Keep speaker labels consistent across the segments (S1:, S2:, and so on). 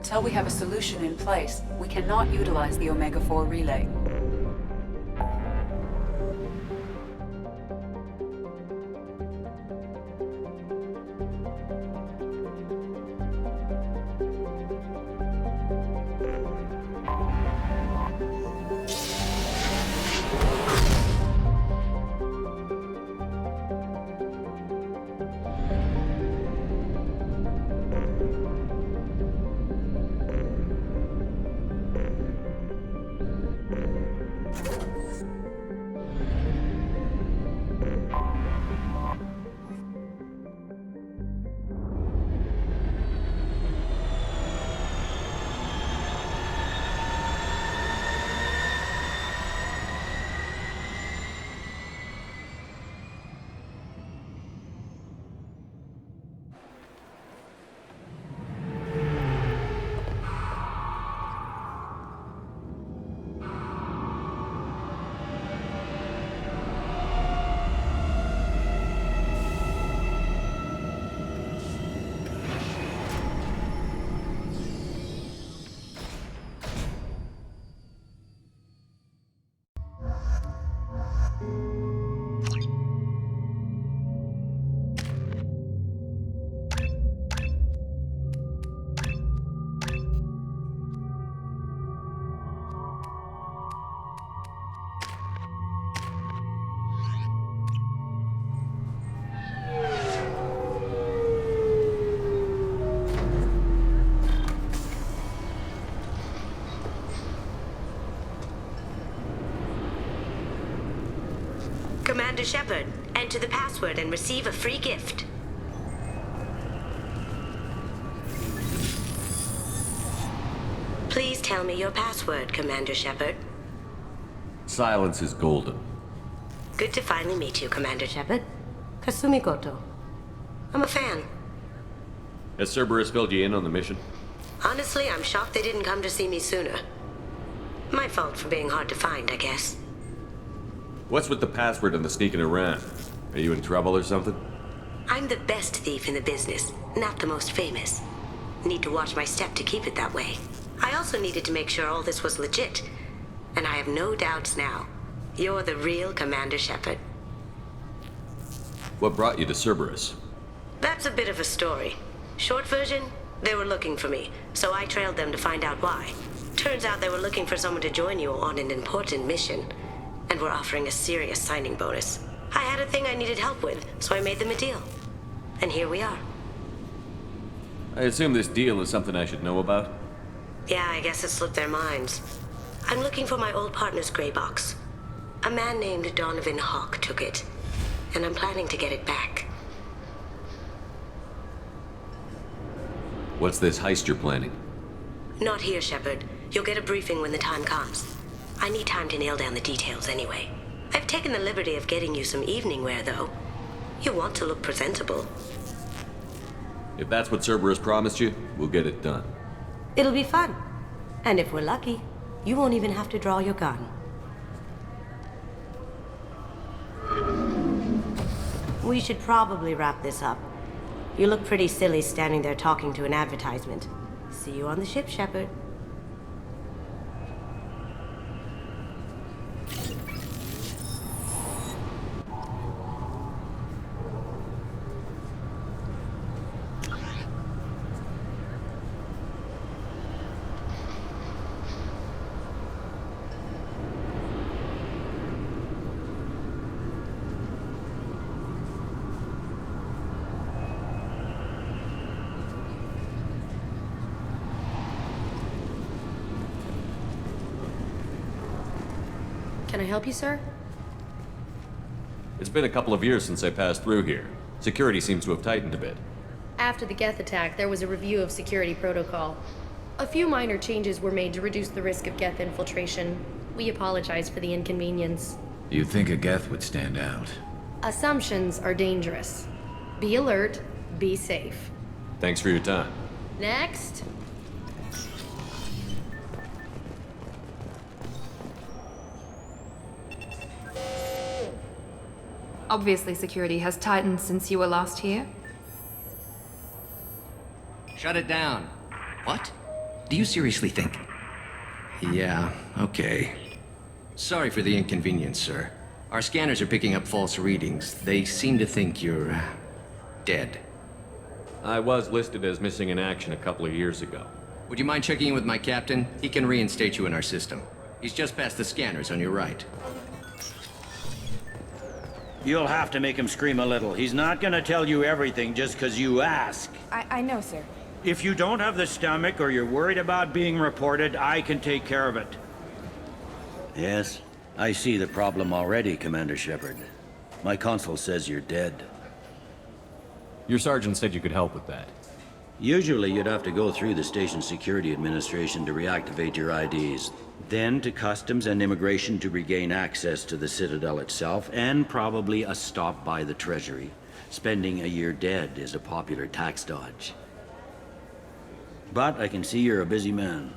S1: Until we have a solution in place, we cannot utilize the Omega-4 relay.
S2: Commander Shepard, enter the password and receive a free gift. Please tell me your password, Commander Shepard.
S3: Silence is golden.
S2: Good to finally meet you, Commander Shepard. Kasumi Goto. I'm a fan.
S3: Has Cerberus filled you in on the mission?
S2: Honestly, I'm shocked they didn't come to see me sooner. My fault for being hard to find, I guess.
S3: What's with the password and the sneaking around? Are you in trouble or something?
S2: I'm the best thief in the business, not the most famous. Need to watch my step to keep it that way. I also needed to make sure all this was legit. And I have no doubts now. You're the real Commander Shepard.
S3: What brought you to Cerberus?
S2: That's a bit of a story. Short version, they were looking for me, so I trailed them to find out why. Turns out they were looking for someone to join you on an important mission, and were offering a serious signing bonus. I had a thing I needed help with, so I made them a deal. And here we are.
S3: I assume this deal is something I should know about?
S2: Yeah, I guess it slipped their minds. I'm looking for my old partner's gray box. A man named Donovan Hawk took it, and I'm planning to get it back.
S3: What's this heist you're planning?
S2: Not here, Shepard. You'll get a briefing when the time comes. I need time to nail down the details anyway. I've taken the liberty of getting you some evening wear, though. You want to look presentable.
S3: If that's what Cerberus promised you, we'll get it done.
S2: It'll be fun. And if we're lucky, you won't even have to draw your gun. We should probably wrap this up. You look pretty silly standing there talking to an advertisement. See you on the ship, Shepard.
S4: Can I help you, sir?
S3: It's been a couple of years since I passed through here. Security seems to have tightened a bit.
S4: After the Geth attack, there was a review of security protocol. A few minor changes were made to reduce the risk of Geth infiltration. We apologize for the inconvenience.
S5: You'd think a Geth would stand out.
S4: Assumptions are dangerous. Be alert, be safe.
S3: Thanks for your time.
S4: Next.
S6: Obviously, security has tightened since you were last here.
S7: Shut it down. What? Do you seriously think? Yeah, okay. Sorry for the inconvenience, sir. Our scanners are picking up false readings. They seem to think you're... dead.
S3: I was listed as missing in action a couple of years ago.
S7: Would you mind checking in with my captain? He can reinstate you in our system. He's just past the scanners on your right.
S8: You'll have to make him scream a little. He's not gonna tell you everything just because you ask.
S9: I know, sir.
S8: If you don't have the stomach or you're worried about being reported, I can take care of it. Yes, I see the problem already, Commander Shepard. My consul says you're dead.
S3: Your sergeant said you could help with that.
S8: Usually you'd have to go through the Station Security Administration to reactivate your IDs, then to Customs and Immigration to regain access to the Citadel itself, and probably a stop by the Treasury. Spending a year dead is a popular tax dodge. But I can see you're a busy man.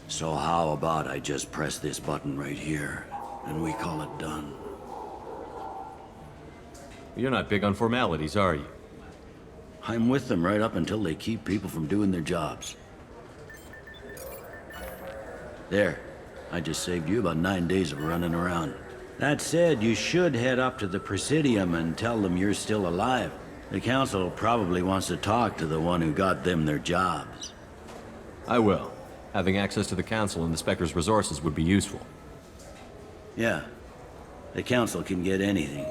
S8: So how about I just press this button right here, and we call it done?
S3: You're not big on formalities, are you?
S8: I'm with them right up until they keep people from doing their jobs. There. I just saved you about 9 days of running around. That said, you should head up to the Presidium and tell them you're still alive. The Council probably wants to talk to the one who got them their jobs.
S3: I will. Having access to the Council and the Spectre's resources would be useful.
S8: Yeah. The Council can get anything.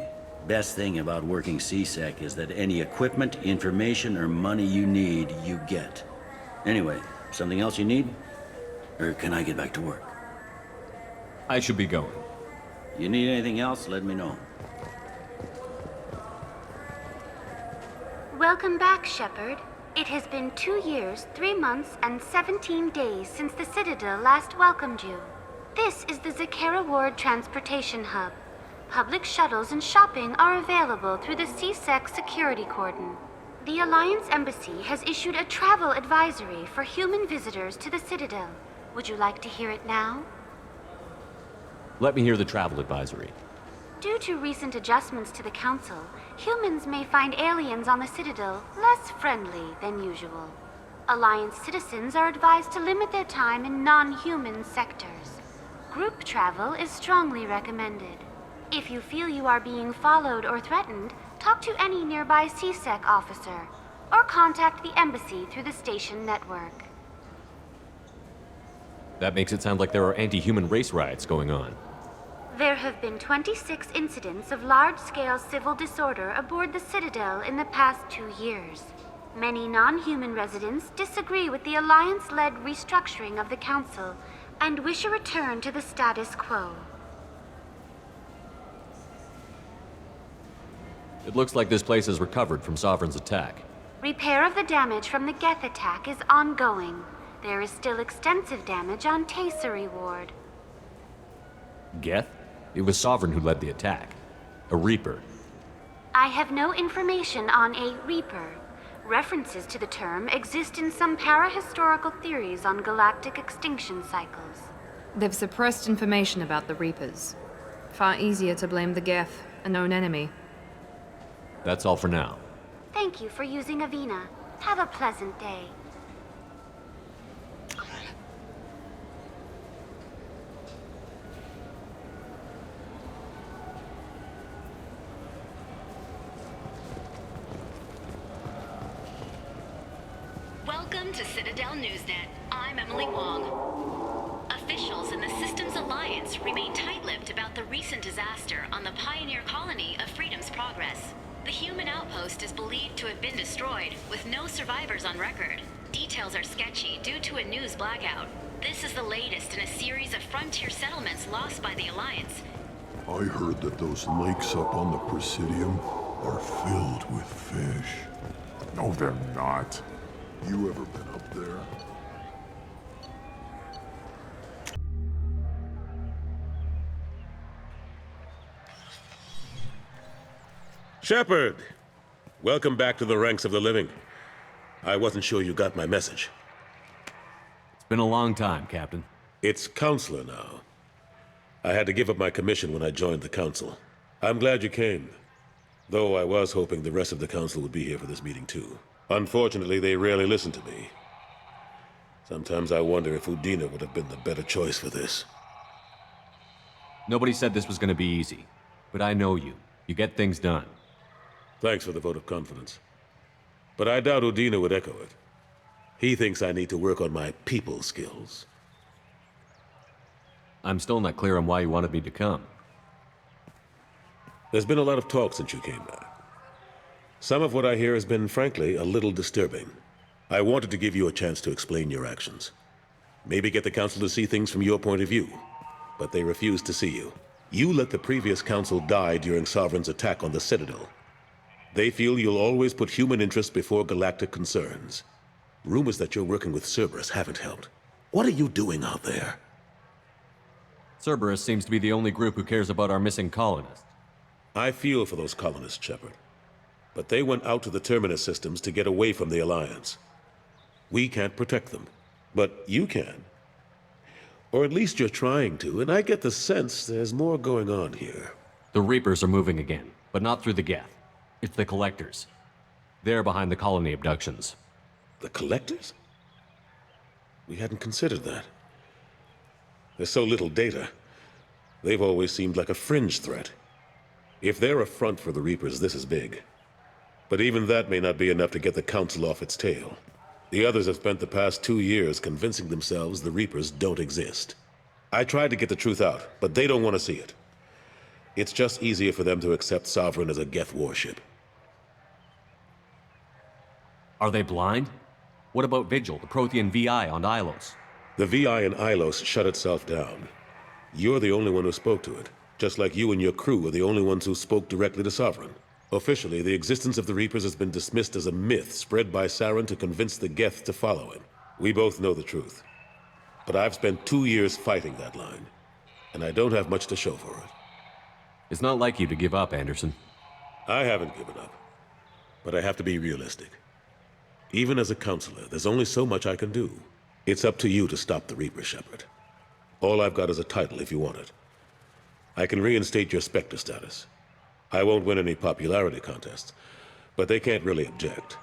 S8: Best thing about working CSEC is that any equipment, information, or money you need, you get. Anyway, something else you need? Or can I get back to work?
S3: I should be going.
S8: You need anything else, let me know.
S10: Welcome back, Shepard. It has been 2 years, 3 months, and 17 days since the Citadel last welcomed you. This is the Zakera Ward Transportation Hub. Public shuttles and shopping are available through the CSEC security cordon. The Alliance Embassy has issued a travel advisory for human visitors to the Citadel. Would you like to hear it now?
S3: Let me hear the travel advisory.
S10: Due to recent adjustments to the Council, humans may find aliens on the Citadel less friendly than usual. Alliance citizens are advised to limit their time in non-human sectors. Group travel is strongly recommended. If you feel you are being followed or threatened, talk to any nearby CSEC officer, or contact the Embassy through the station network.
S3: That makes it sound like there are anti-human race riots going on.
S10: There have been 26 incidents of large-scale civil disorder aboard the Citadel in the past 2 years. Many non-human residents disagree with the Alliance-led restructuring of the Council and wish a return to the status quo.
S3: It looks like this place has recovered from Sovereign's attack.
S10: Repair of the damage from the Geth attack is ongoing. There is still extensive damage on Tasery Ward.
S3: Geth? It was Sovereign who led the attack. A Reaper.
S10: I have no information on a Reaper. References to the term exist in some parahistorical theories on galactic extinction cycles.
S6: They've suppressed information about the Reapers. Far easier to blame the Geth, a known enemy.
S3: That's all for now.
S10: Thank you for using Avina. Have a pleasant day.
S11: Welcome to Citadel Newsnet. I'm Emily Wong. Officials in the Systems Alliance remain tight-lipped about the recent disaster on the pioneer colony of Freedom's Progress. The human outpost is believed to have been destroyed, with no survivors on record. Details are sketchy due to a news blackout. This is the latest in a series of frontier settlements lost by the Alliance.
S12: I heard that those lakes up on the Presidium are filled with fish.
S13: No, they're not.
S12: You ever been up there?
S14: Shepard! Welcome back to the ranks of the living. I wasn't sure you got my message.
S3: It's been a long time, Captain.
S14: It's Counselor now. I had to give up my commission when I joined the Council. I'm glad you came, though I was hoping the rest of the Council would be here for this meeting too. Unfortunately, they rarely listen to me. Sometimes I wonder if Udina would have been the better choice for this.
S3: Nobody said this was gonna be easy. But I know you. You get things done.
S14: Thanks for the vote of confidence. But I doubt Udina would echo it. He thinks I need to work on my people skills.
S3: I'm still not clear on why you wanted me to come.
S14: There's been a lot of talk since you came back. Some of what I hear has been, frankly, a little disturbing. I wanted to give you a chance to explain your actions. Maybe get the Council to see things from your point of view. But they refused to see you. You let the previous Council die during Sovereign's attack on the Citadel. They feel you'll always put human interests before galactic concerns. Rumors that you're working with Cerberus haven't helped. What are you doing out there?
S3: Cerberus seems to be the only group who cares about our missing colonists.
S14: I feel for those colonists, Shepard. But they went out to the Terminus systems to get away from the Alliance. We can't protect them, but you can. Or at least you're trying to, and I get the sense there's more going on here.
S3: The Reapers are moving again, but not through the Geth. It's the Collectors. They're behind the colony abductions.
S14: The Collectors? We hadn't considered that. There's so little data. They've always seemed like a fringe threat. If they're a front for the Reapers, this is big. But even that may not be enough to get the Council off its tail. The others have spent the past 2 years convincing themselves the Reapers don't exist. I tried to get the truth out, but they don't want to see it. It's just easier for them to accept Sovereign as a Geth warship.
S3: Are they blind? What about Vigil, the Prothean VI on Ilos?
S14: The VI in Ilos shut itself down. You're the only one who spoke to it, just like you and your crew are the only ones who spoke directly to Sovereign. Officially, the existence of the Reapers has been dismissed as a myth spread by Saren to convince the Geth to follow him. We both know the truth. But I've spent 2 years fighting that line, and I don't have much to show for it.
S3: It's not like you to give up, Anderson.
S14: I haven't given up, but I have to be realistic. Even as a counselor, there's only so much I can do. It's up to you to stop the Reaper, Shepard. All I've got is a title if you want it. I can reinstate your Spectre status. I won't win any popularity contests, but they can't really object.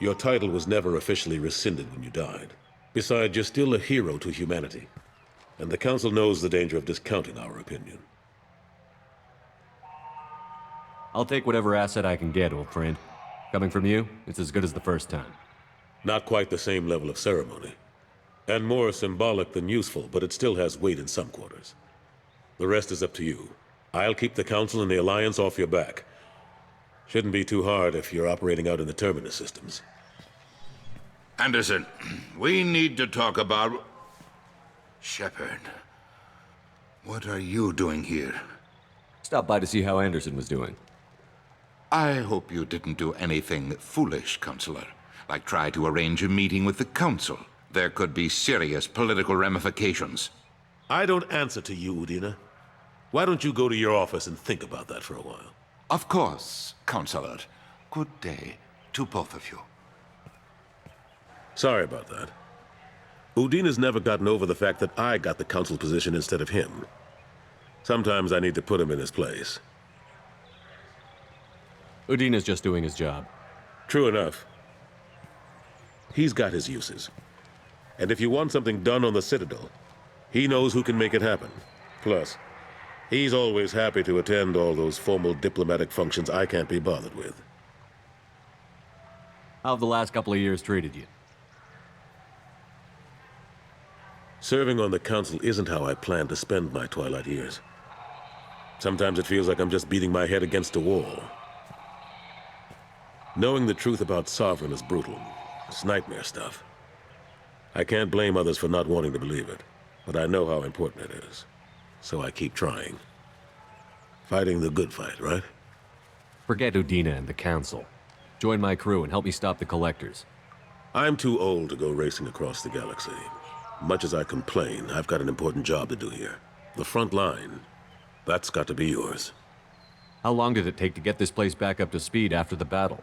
S14: Your title was never officially rescinded when you died. Besides, you're still a hero to humanity, and the Council knows the danger of discounting our opinion.
S3: I'll take whatever asset I can get, old friend. Coming from you, it's as good as the first time.
S14: Not quite the same level of ceremony, and more symbolic than useful, but it still has weight in some quarters. The rest is up to you. I'll keep the Council and the Alliance off your back. Shouldn't be too hard if you're operating out in the Terminus systems.
S9: Anderson, we need to talk about... Shepard, what are you doing here?
S3: Stopped by to see how Anderson was doing.
S9: I hope you didn't do anything foolish, Counselor, like try to arrange a meeting with the Council. There could be serious political ramifications.
S14: I don't answer to you, Udina. Why don't you go to your office and think about that for a while?
S9: Of course, Counselor. Good day to both of you.
S14: Sorry about that. Udina's never gotten over the fact that I got the Council position instead of him. Sometimes I need to put him in his place.
S3: Udina's just doing his job.
S14: True enough. He's got his uses. And if you want something done on the Citadel, he knows who can make it happen. Plus, he's always happy to attend all those formal diplomatic functions I can't be bothered with.
S3: How have the last couple of years treated you?
S14: Serving on the Council isn't how I plan to spend my twilight years. Sometimes it feels like I'm just beating my head against a wall. Knowing the truth about Sovereign is brutal. It's nightmare stuff. I can't blame others for not wanting to believe it, but I know how important it is. So I keep trying. Fighting the good fight, right?
S3: Forget Udina and the Council. Join my crew and help me stop the Collectors.
S14: I'm too old to go racing across the galaxy. Much as I complain, I've got an important job to do here. The front line. That's got to be yours.
S3: How long did it take to get this place back up to speed after the battle?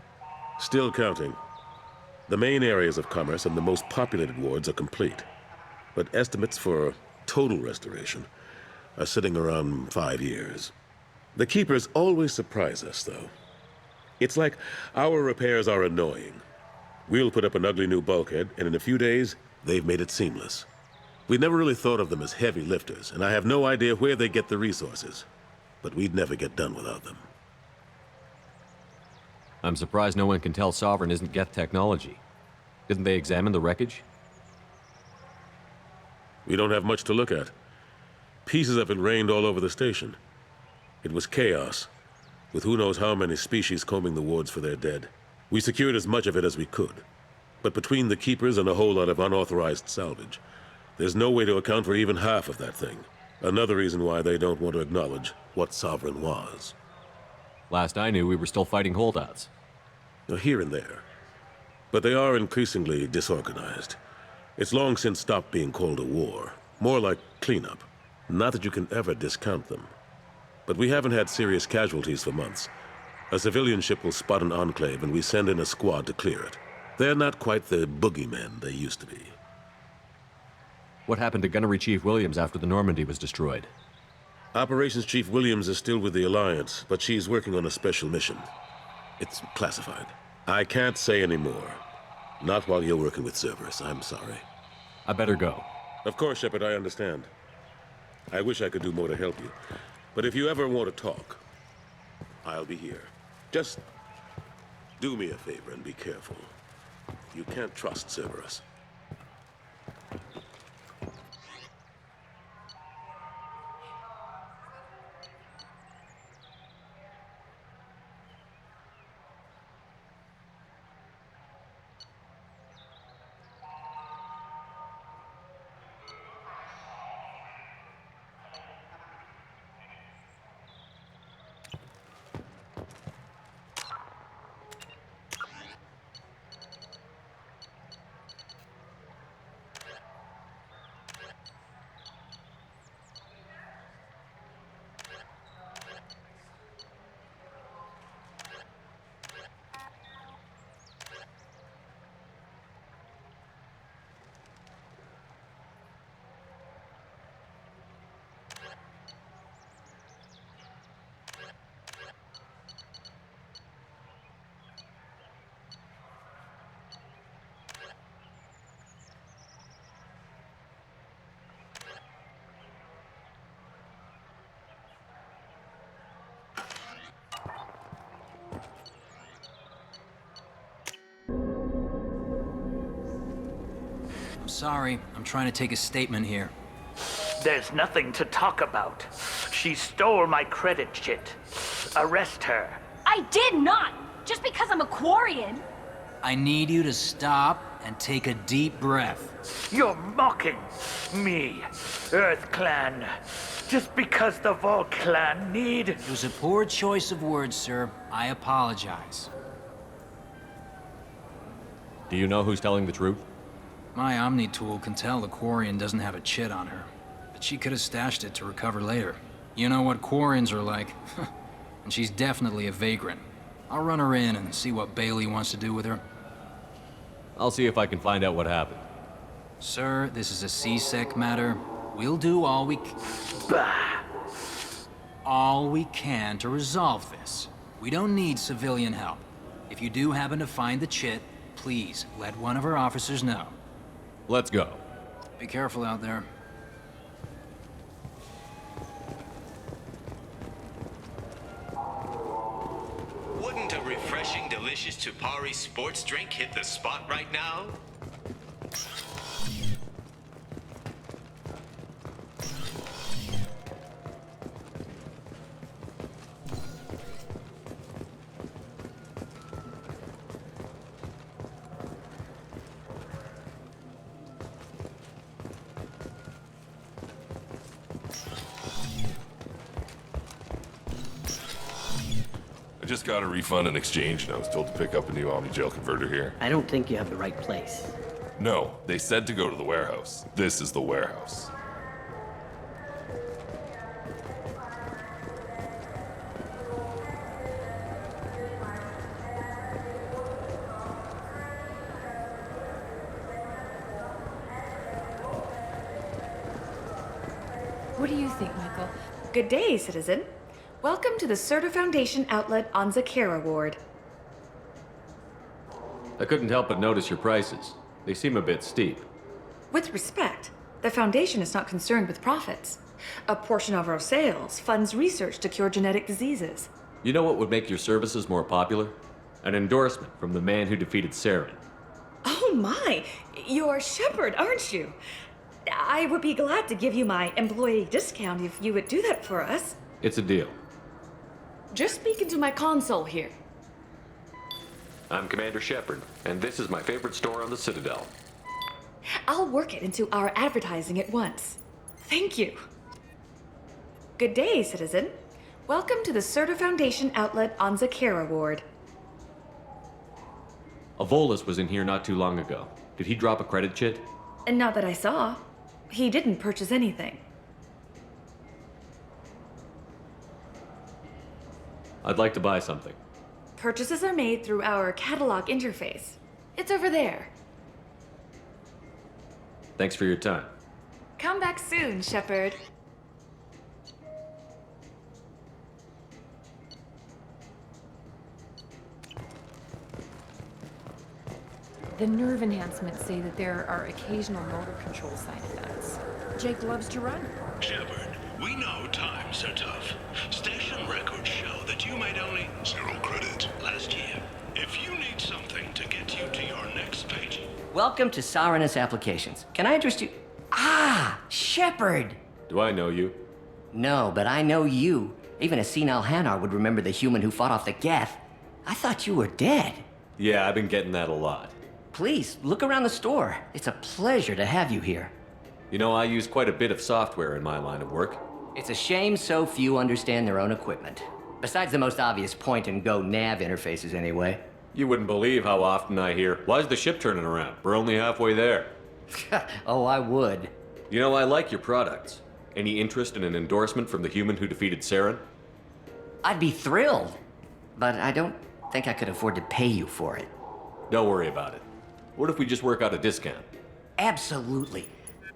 S14: Still counting. The main areas of commerce and the most populated wards are complete. But estimates for total restoration are sitting around 5 years. The Keepers always surprise us, though. It's like our repairs are annoying. We'll put up an ugly new bulkhead, and in a few days, They've made it seamless. We never really thought of them as heavy lifters, and I have no idea where they get the resources. But we'd never get done without them.
S3: I'm surprised no one can tell Sovereign isn't Geth technology. Didn't they examine the wreckage?
S14: We don't have much to look at. Pieces of it rained all over the station. It was chaos, with who knows how many species combing the wards for their dead. We secured as much of it as we could. But between the Keepers and a whole lot of unauthorized salvage, there's no way to account for even half of that thing. Another reason why they don't want to acknowledge what Sovereign was.
S3: Last I knew, we were still fighting holdouts.
S14: Here and there. But they are increasingly disorganized. It's long since stopped being called a war. More like cleanup. Not that you can ever discount them. But we haven't had serious casualties for months. A civilian ship will spot an enclave and we send in a squad to clear it. They're not quite the boogeymen they used to be.
S3: What happened to Gunnery Chief Williams after the Normandy was destroyed?
S14: Operations Chief Williams is still with the Alliance, but she's working on a special mission. It's classified. I can't say any more. Not while you're working with Cerberus, I'm sorry.
S3: I better go.
S14: Of course, Shepard, I understand. I wish I could do more to help you. But if you ever want to talk, I'll be here. Just do me a favor and be careful. You can't trust Cerberus.
S15: Sorry, I'm trying to take a statement here.
S16: There's nothing to talk about. She stole my credit chit. Arrest her.
S17: I did not! Just because I'm a Quarian!
S15: I need you to stop and take a deep breath.
S16: You're mocking me, Earth Clan. Just because the Vol Clan need...
S15: It was a poor choice of words, sir. I apologize.
S3: Do you know who's telling the truth?
S15: My Omni tool can tell the Quarian doesn't have a chit on her, but she could have stashed it to recover later. You know what Quarians are like, and she's definitely a vagrant. I'll run her in and see what Bailey wants to do with her.
S3: I'll see if I can find out what happened.
S15: Sir, this is a C-Sec matter. We'll do all we can to resolve this. We don't need civilian help. If you do happen to find the chit, please let one of our officers know.
S3: Let's go.
S15: Be careful out there.
S18: Wouldn't a refreshing, delicious Tupari sports drink hit the spot right now?
S19: I just got a refund and exchange, and I was told to pick up a new Omni-Gel converter here.
S20: I don't think you have the right place.
S19: No, they said to go to the warehouse. This is the warehouse.
S21: What do you think, Michael? Good day, citizen. Welcome to the Certa Foundation outlet on Zakera Ward.
S3: I couldn't help but notice your prices. They seem a bit steep.
S21: With respect, the Foundation is not concerned with profits. A portion of our sales funds research to cure genetic diseases.
S3: You know what would make your services more popular? An endorsement from the man who defeated Saren.
S21: Oh my! You're Shepard, aren't you? I would be glad to give you my employee discount if you would do that for us.
S3: It's a deal.
S21: Just speak into my console here.
S3: I'm Commander Shepard, and this is my favorite store on the Citadel.
S21: I'll work it into our advertising at once. Thank you. Good day, citizen. Welcome to the Certa Foundation outlet on Zakera Ward.
S3: Avolis was in here not too long ago. Did he drop a credit chit?
S21: And not that I saw. He didn't purchase anything.
S3: I'd like to buy something.
S21: Purchases are made through our catalog interface. It's over there.
S3: Thanks for your time.
S21: Come back soon, Shepard.
S1: The nerve enhancements say that there are occasional motor control side effects. Jake loves to run.
S22: Shepard, we know times are tough. Station records show that you made only 0 credit last year. If you need something to get you to your next page...
S20: Welcome to Sarenus Applications. Can I interest you? Ah, Shepard!
S3: Do I know you?
S20: No, but I know you. Even a senile Hanar would remember the human who fought off the Geth. I thought you were dead.
S3: Yeah, I've been getting that a lot.
S20: Please, look around the store. It's a pleasure to have you here.
S3: You know, I use quite a bit of software in my line of work.
S20: It's a shame so few understand their own equipment. Besides the most obvious point-and-go nav interfaces, anyway.
S3: You wouldn't believe how often I hear, "Why's the ship turning around? We're only halfway there."
S20: Oh, I would.
S3: You know, I like your products. Any interest in an endorsement from the human who defeated Saren?
S20: I'd be thrilled. But I don't think I could afford to pay you for it.
S3: Don't worry about it. What if we just work out a discount?
S20: Absolutely.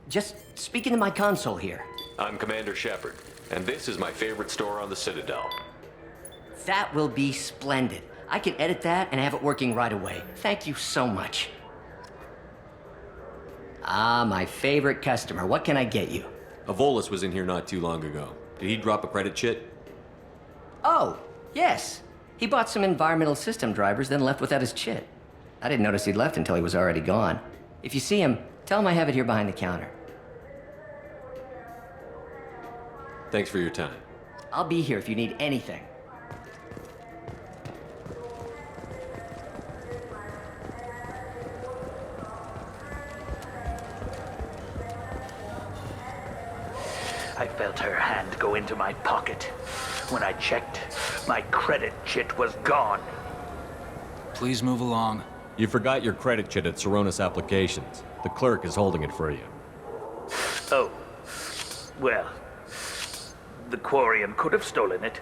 S20: Just speak into my console here.
S3: I'm Commander Shepard, and this is my favorite store on the Citadel.
S20: That will be splendid. I can edit that and have it working right away. Thank you so much. Ah, my favorite customer. What can I get you?
S3: Avolis was in here not too long ago. Did he drop a credit chit?
S20: Oh, yes. He bought some environmental system drivers, then left without his chit. I didn't notice he'd left until he was already gone. If you see him, tell him I have it here behind the counter.
S3: Thanks for your time.
S20: I'll be here if you need anything.
S16: I felt her hand go into my pocket. When I checked, my credit chit was gone.
S15: Please move along.
S3: You forgot your credit chit at Saronis Applications. The clerk is holding it for you.
S16: Oh. Well, the Quarian could have stolen it.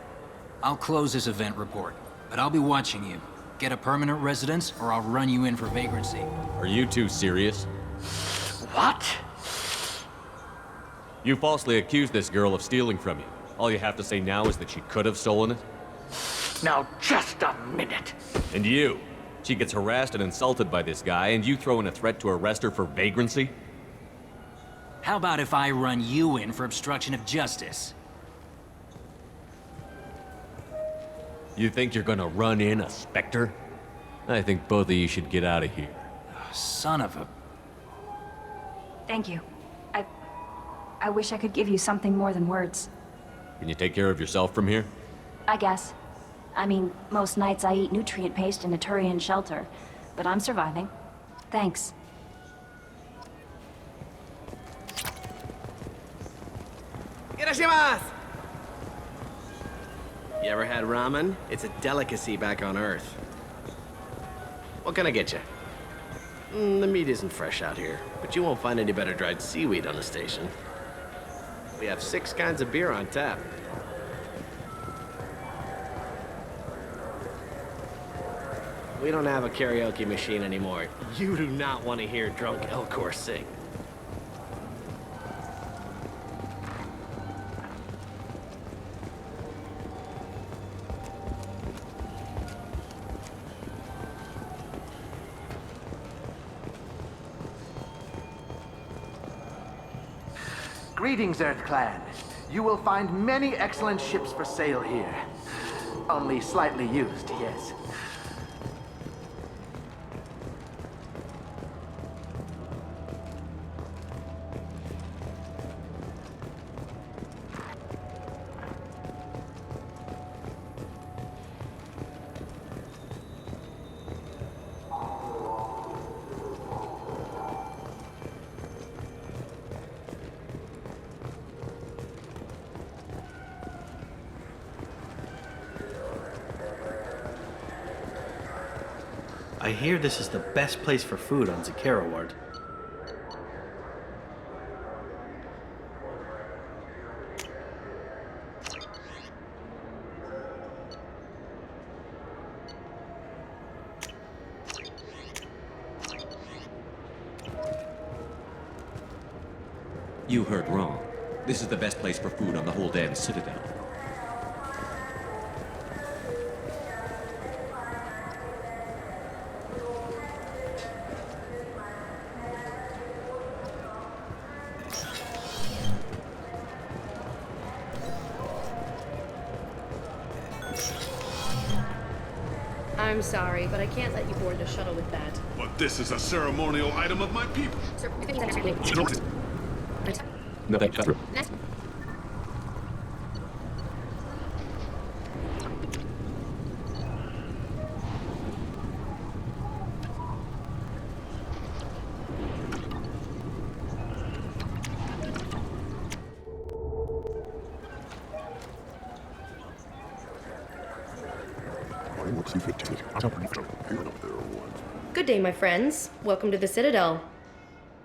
S15: I'll close this event report, but I'll be watching you. Get a permanent residence, or I'll run you in for vagrancy.
S3: Are you two serious?
S16: What?
S3: You falsely accused this girl of stealing from you. All you have to say now is that she could have stolen it?
S16: Now, just a minute.
S3: And you? She gets harassed and insulted by this guy, and you throw in a threat to arrest her for vagrancy?
S15: How about if I run you in for obstruction of justice?
S3: You think you're gonna run in a Spectre? I think both of you should get out of here.
S15: Son of a...
S17: Thank you. I wish I could give you something more than words.
S3: Can you take care of yourself from here?
S17: I guess. I mean, most nights I eat nutrient paste in a Turian shelter, but I'm surviving. Thanks.
S23: Irashimasu! You ever had ramen? It's a delicacy back on Earth. What can I get you? The meat isn't fresh out here, but you won't find any better dried seaweed on the station. We have 6 kinds of beer on tap. We don't have a karaoke machine anymore. You do not want to hear drunk Elcor sing.
S2: Greetings, Earth Clan. You will find many excellent ships for sale here. Only slightly used, yes.
S4: I hear this is the best place for food on Zakera Ward.
S3: You heard wrong. This is the best place for food on the whole damn Citadel.
S5: I'm sorry, but I can't let you board the shuttle with that.
S22: But this is a ceremonial item of my people.
S3: No, thank you.
S5: Good day, my friends. Welcome to the Citadel.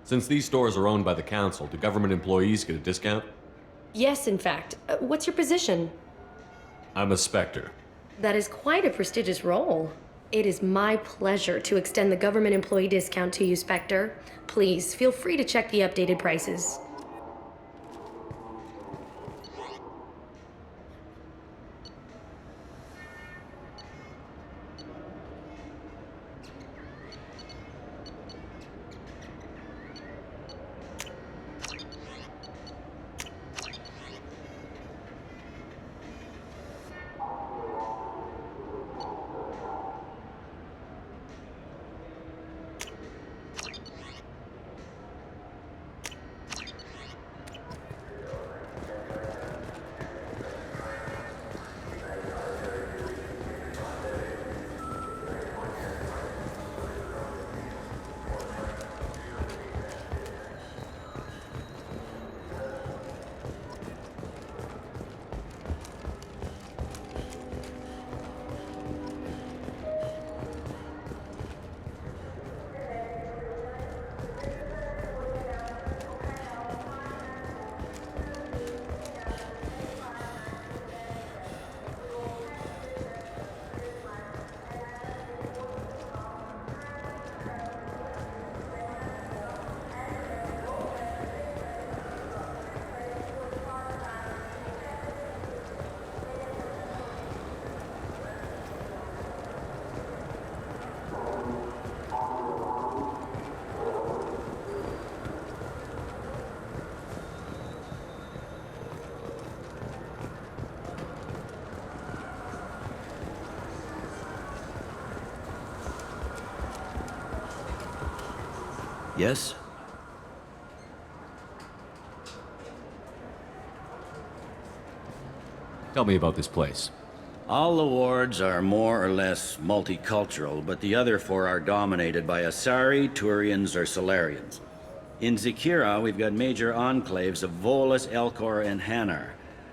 S3: Since these stores are owned by the council, do government employees get a discount?
S5: Yes, in fact. What's your position?
S3: I'm a Spectre.
S5: That is quite a prestigious role. It is my pleasure to extend the government employee discount to you, Spectre. Please, feel free to check the updated prices.
S8: Yes?
S3: Tell me about this place.
S8: All the wards are more or less multicultural, but the other four are dominated by Asari, Turians, or Solarians. In Zakera, we've got major enclaves of Volus, Elcor, and Hanar.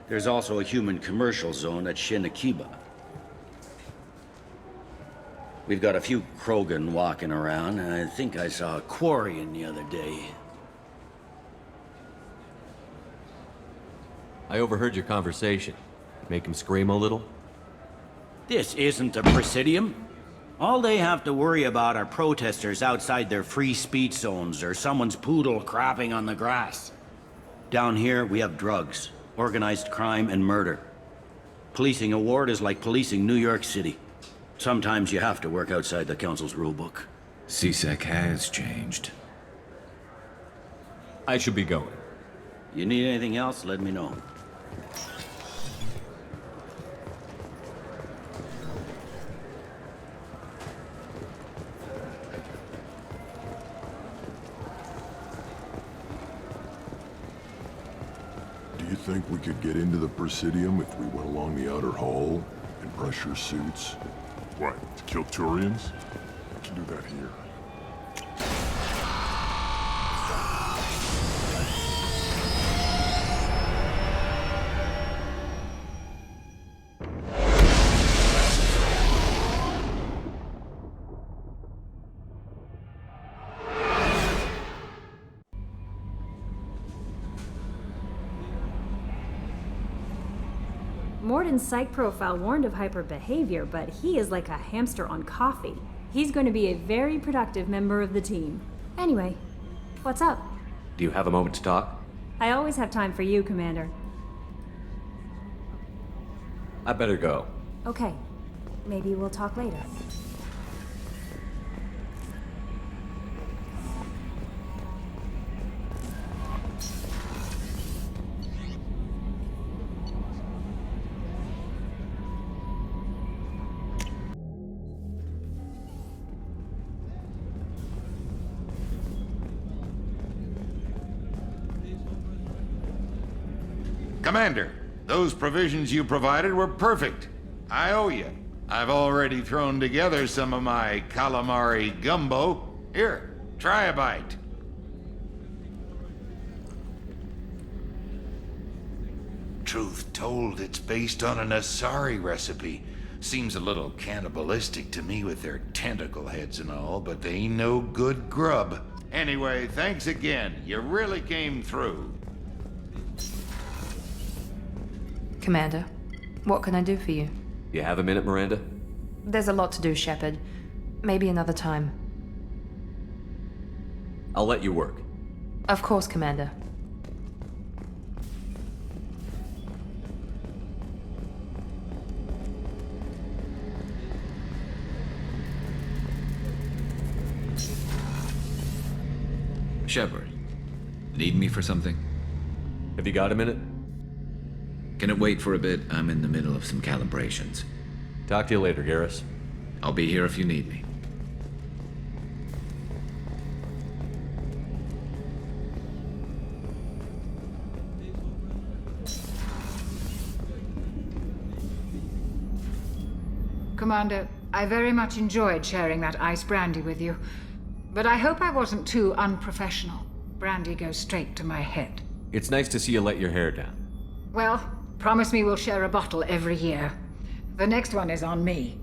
S8: There's also a human commercial zone at Shinakiba. We've got a few Krogan walking around, and I think I saw a Quarian the other day.
S3: I overheard your conversation. Make him scream a little?
S8: This isn't a Presidium. All they have to worry about are protesters outside their free speech zones or someone's poodle crapping on the grass. Down here, we have drugs, organized crime, and murder. Policing a ward is like policing New York City. Sometimes you have to work outside the Council's rulebook.
S24: CSEC has changed.
S3: I should be going.
S8: You need anything else, let me know.
S12: Do you think we could get into the Presidium if we went along the outer hall in pressure suits?
S13: What, to kill Turians? We can do that here.
S6: Morden's psych profile warned of hyper behavior, but he is like a hamster on coffee. He's going to be a very productive member of the team. Anyway, what's up?
S3: Do you have a moment to talk?
S6: I always have time for you, Commander.
S3: I better go.
S6: Okay, maybe we'll talk later.
S9: Commander, those provisions you provided were perfect. I owe you. I've already thrown together some of my calamari gumbo. Here, try a bite. Truth told, it's based on an Asari recipe. Seems a little cannibalistic to me with their tentacle heads and all, but they ain't no good grub. Anyway, thanks again. You really came through.
S7: Commander, what can I do for you?
S3: You have a minute, Miranda?
S7: There's a lot to do, Shepard. Maybe another time.
S3: I'll let you work.
S7: Of course, Commander.
S10: Shepard, need me for something?
S3: Have you got a minute?
S10: Can it wait for a bit? I'm in the middle of some calibrations.
S3: Talk to you later, Garrus.
S10: I'll be here if you need me.
S24: Commander, I very much enjoyed sharing that ice brandy with you. But I hope I wasn't too unprofessional. Brandy goes straight to my head.
S3: It's nice to see you let your hair down.
S24: Well, promise me we'll share a bottle every year. The next one is on me.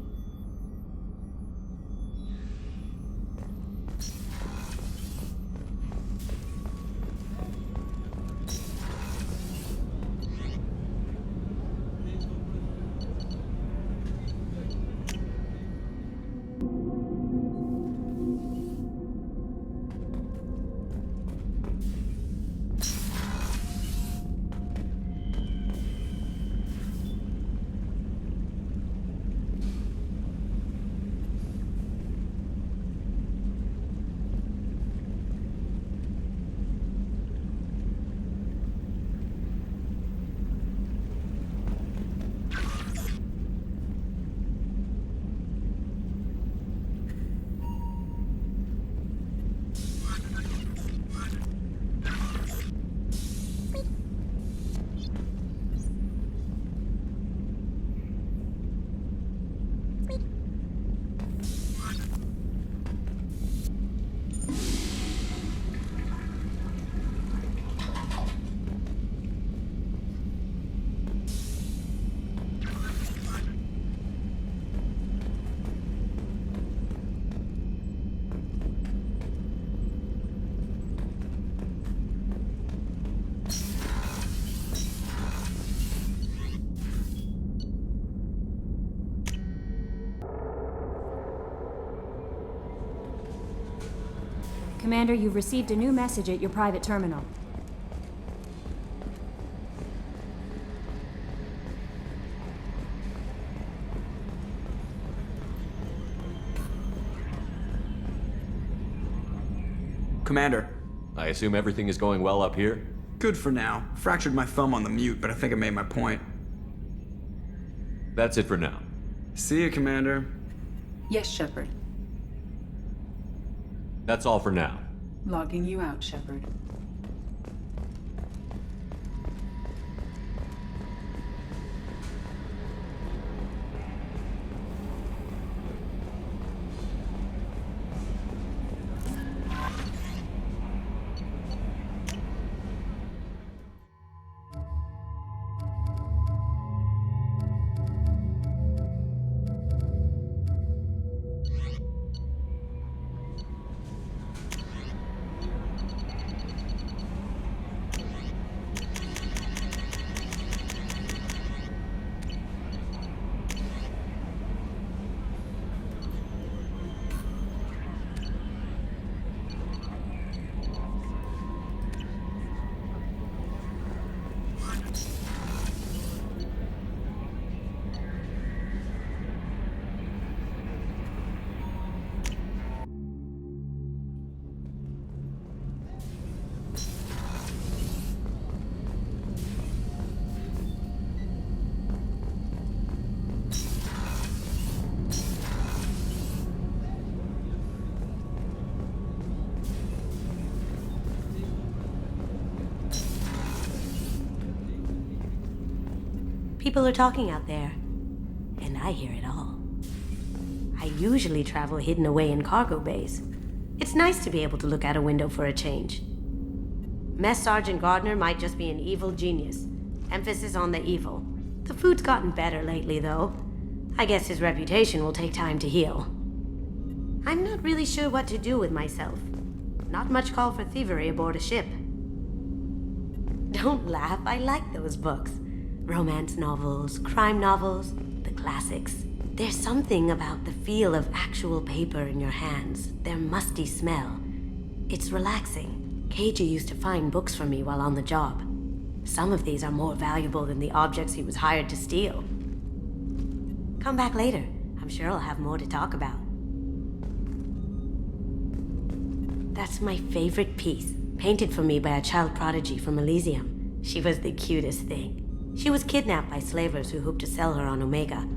S6: Commander, you've received a new message at your private terminal.
S3: Commander. I assume everything is going well up here?
S11: Good for now. Fractured my thumb on the mute, but I think I made my point.
S3: That's it for now.
S11: See you, Commander.
S7: Yes, Shepard.
S3: That's all for now.
S7: Logging you out, Shepard.
S14: People are talking out there, and I hear it all. I usually travel hidden away in cargo bays. It's nice to be able to look out a window for a change. Mess Sergeant Gardner might just be an evil genius. Emphasis on the evil. The food's gotten better lately, though. I guess his reputation will take time to heal. I'm not really sure what to do with myself. Not much call for thievery aboard a ship. Don't laugh, I like those books. Romance novels, crime novels, the classics. There's something about the feel of actual paper in your hands, their musty smell. It's relaxing. KG used to find books for me while on the job. Some of these are more valuable than the objects he was hired to steal. Come back later. I'm sure I'll have more to talk about. That's my favorite piece, painted for me by a child prodigy from Elysium. She was the cutest thing. She was kidnapped by slavers who hoped to sell her on Omega.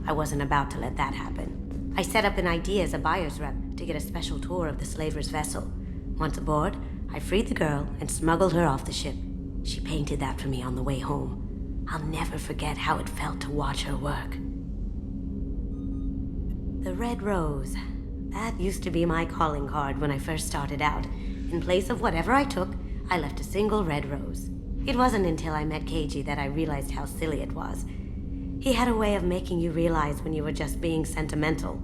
S14: I wasn't about to let that happen. I set up an idea as a buyer's rep to get a special tour of the slaver's vessel. Once aboard, I freed the girl and smuggled her off the ship. She painted that for me on the way home. I'll never forget how it felt to watch her work. The red rose. That used to be my calling card when I first started out. In place of whatever I took, I left a single red rose. It wasn't until I met KG that I realized how silly it was. He had a way of making you realize when you were just being sentimental.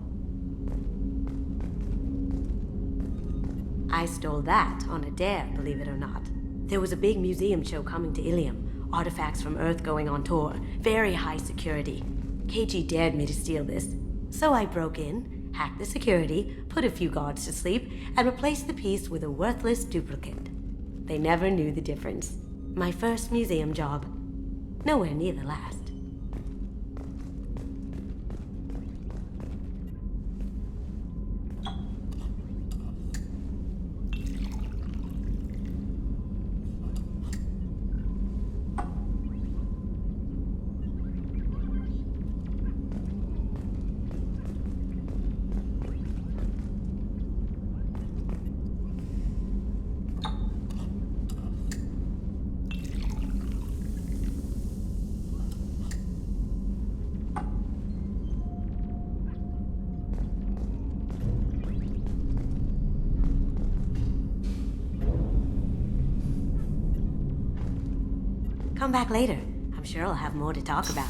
S14: I stole that on a dare, believe it or not. There was a big museum show coming to Ilium. Artifacts from Earth going on tour. Very high security. KG dared me to steal this. So I broke in, hacked the security, put a few guards to sleep, and replaced the piece with a worthless duplicate. They never knew the difference. My first museum job. Nowhere near the last. Come back later. I'm sure I'll have more to talk about.